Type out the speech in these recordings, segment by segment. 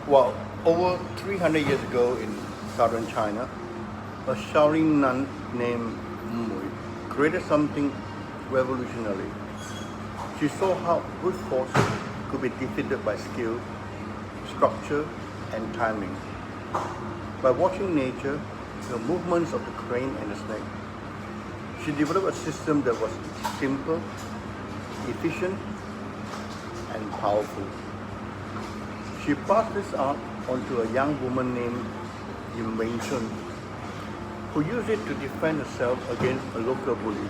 Well, over 300 years ago in southern China, a Shaolin nun named Ng Mui created something revolutionary. She saw how brute force could be defeated by skill, structure, and timing. By watching nature, the movements of the crane and the snake, she developed a system that was simple, efficient, and powerful. She passed this art onto a young woman named Yim Wing Chun, who used it to defend herself against a local bully.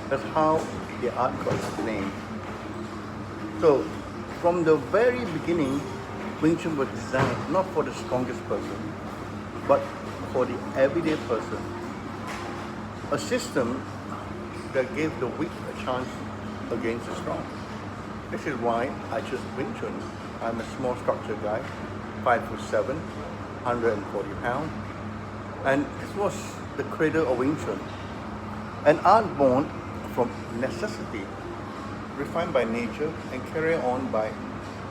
That's how the art got its name. So, from the very beginning, Wing Chun was designed not for the strongest person, but for the everyday person. A system that gave the weak a chance against the strong. This is why I chose Wing Chun. I'm a small structured guy, 5'7", 140 pounds. And this was the cradle of Wing Chun. An art born from necessity, refined by nature and carried on by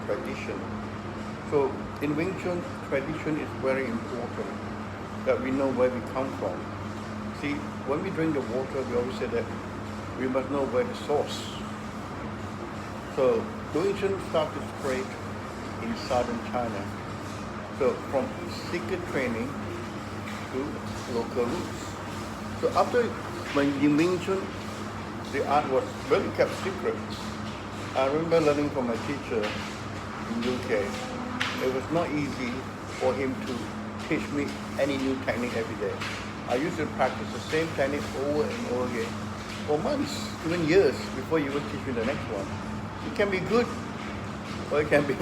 tradition. So in Wing Chun, tradition is very important, that we know where we come from. See, when we drink the water, we always say that we must know where the source. So Wing Chun started to spread in southern China. So from secret training to local roots. So after when Yim Wing Chun, the art was really kept secret. I remember learning from my teacher in UK. It was not easy for him to teach me any new technique every day. I used to practice the same technique over and over again for months, even years, before you would teach me the next one. It can be good, or it can be,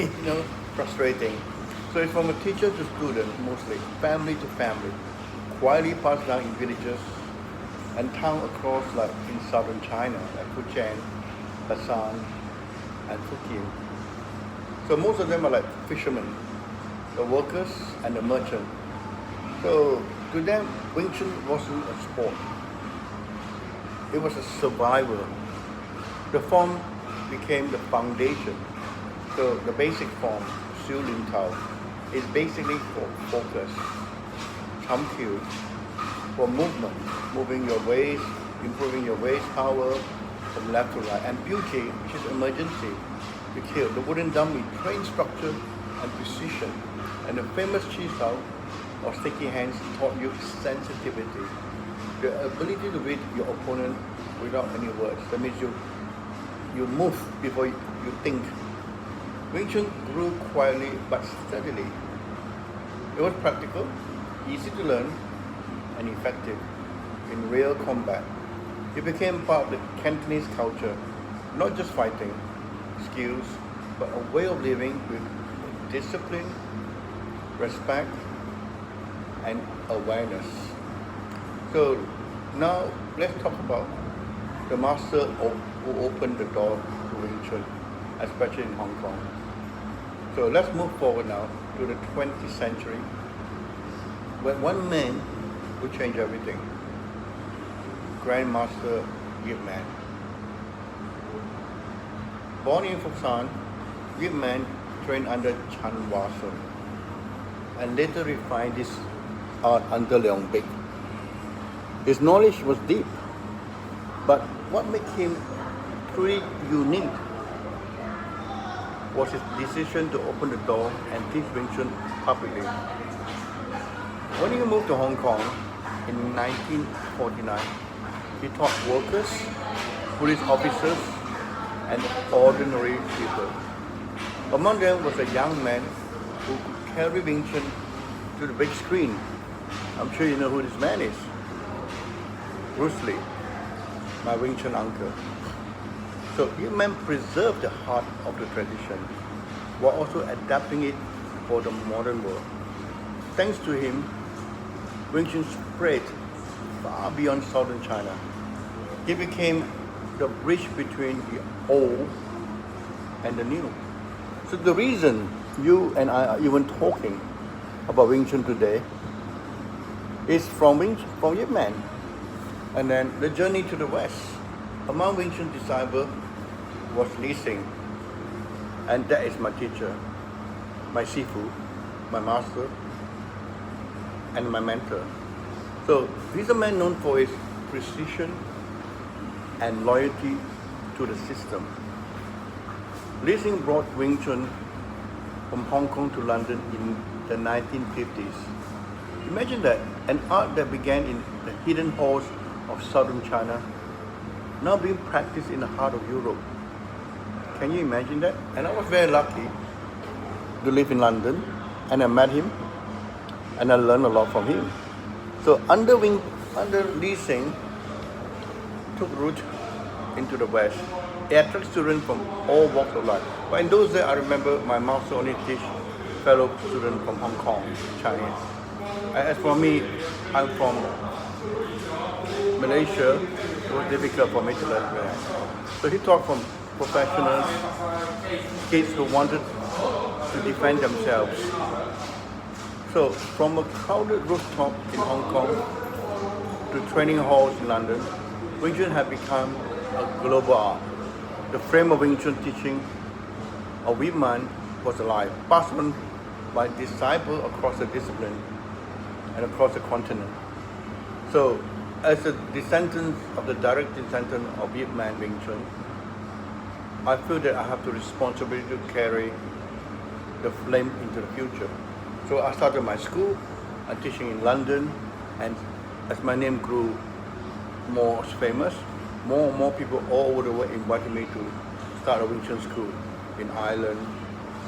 frustrating. So it's from a teacher to student, mostly, family to family, quietly passed down in villages and towns across, like in southern China, like Fujian, Basan, and Fukien. So most of them are like fishermen, the workers and the merchant. So to them, Wing Chun wasn't a sport. It was a survival. The form became the foundation. So the basic form, Siu Lin Tao, is basically for focus, Cham Q, for movement, moving your waist, improving your waist power from left to right, and beauty, which is emergency, to kill. The wooden dummy, train structure and precision. And the famous Chi Sao, or sticky hands, taught you sensitivity, the ability to read your opponent without any words. That means you move before you think. Wing Chun grew quietly but steadily. It was practical, easy to learn, and effective in real combat. It became part of the Cantonese culture, not just fighting, skills, but a way of living with discipline, respect, and awareness. So now let's talk about the master who opened the door to Wing Chun, especially in Hong Kong. So let's move forward now to the 20th century, when one man who changed everything, Grandmaster Yip Man. Born in Fujian, Yip Man trained under Chan Wa-sun and later refined his art under Leong Bik. His knowledge was deep, but what made him truly unique was his decision to open the door and teach Wing Chun publicly. When he moved to Hong Kong in 1949, he taught workers, police officers, and ordinary people. Among them was a young man who could carry Wing Chun to the big screen. I'm sure you know who this man is. Bruce Lee, my Wing Chun uncle. So Yip Man preserved the heart of the tradition while also adapting it for the modern world. Thanks to him, Wing Chun spread far beyond southern China. It became the bridge between the old and the new. So the reason you and I are even talking about Wing Chun today is from Yip Man. And then the journey to the West. Among Wing Chun disciples was Shing, and that is my teacher, my Sifu, my master and my mentor. So he's a man known for his precision and loyalty to the system. Shing brought Wing Chun from Hong Kong to London in the 1950s. Imagine that, an art that began in the hidden halls of southern China, now being practiced in the heart of Europe. Can you imagine that? And I was very lucky to live in London, and I met him, and I learned a lot from him. So under Shing took root into the West. It attracts students from all walks of life. But in those days, I remember my master only teach fellow students from Hong Kong, Chinese. As for me, I'm from Malaysia. It was difficult for me to learn Malay. So he taught from professionals, kids who wanted to defend themselves. So from a crowded rooftop in Hong Kong to training halls in London, Wing Chun had become a global art. The frame of Wing Chun teaching of Yip Man was alive, passed on by disciples across the discipline and across the continent. So, as a descendant of the direct descendant of Yip Man Wing Chun, I feel that I have the responsibility to carry the flame into the future. So I started my school, I'm teaching in London, and as my name grew more famous, more and more people all over the world invited me to start a Wing Chun school in Ireland,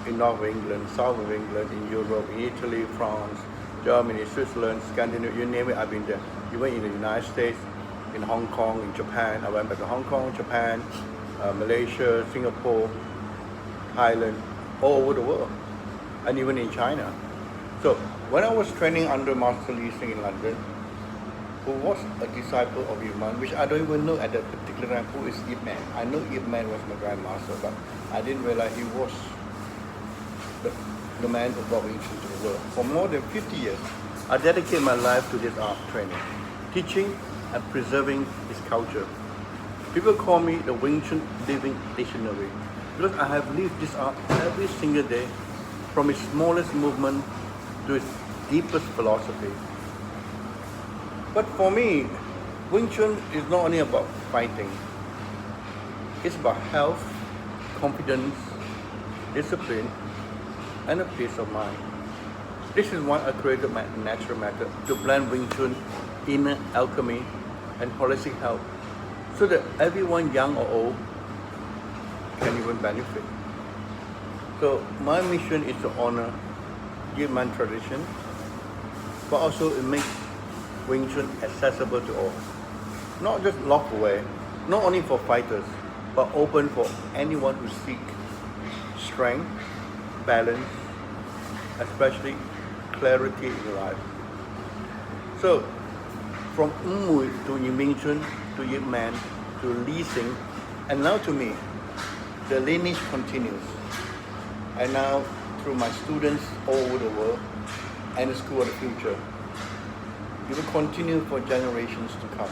in North England, South of England, in Europe, in Italy, France, Germany, Switzerland, Scandinavia, you name it, I've been there. Even in the United States, in Hong Kong, in Japan. I went back to Hong Kong, Japan, Malaysia, Singapore, Thailand, all over the world, and even in China. So when I was training under Master Shing in London, who was a disciple of Yip Man, which I don't even know at that particular time who is Yip Man. I know Yip Man was my grandmaster, but I didn't realize he was the man who brought Wing Chun to the world. For more than 50 years, I dedicate my life to this art training, teaching and preserving its culture. People call me the Wing Chun living dictionary because I have lived this art every single day, from its smallest movement to its deepest philosophy. But for me, Wing Chun is not only about fighting. It's about health, confidence, discipline, and a peace of mind. This is why I created my natural method to blend Wing Chun, inner alchemy, and holistic health, so that everyone, young or old, can even benefit. So my mission is to honor Yip Man tradition, but also it makes Wing Chun accessible to all. Not just locked away, not only for fighters, but open for anyone who seeks strength, balance, especially clarity in life. So, from Ng Mui to Yim Wing Chun to Yip Man to Shing, and now to me, the lineage continues. And now, through my students all over the world and the School of the Future, it will continue for generations to come.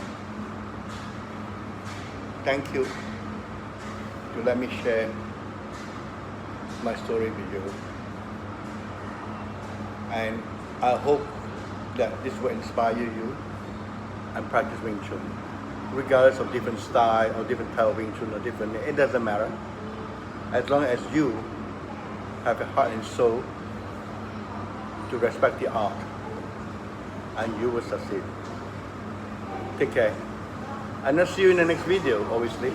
Thank you to let me share my story with you. And I hope that this will inspire you and practice Wing Chun, regardless of different style or different type of Wing Chun or different, it doesn't matter. As long as you have a heart and soul to respect the art, and you will succeed. Take care. And I'll see you in the next video, obviously.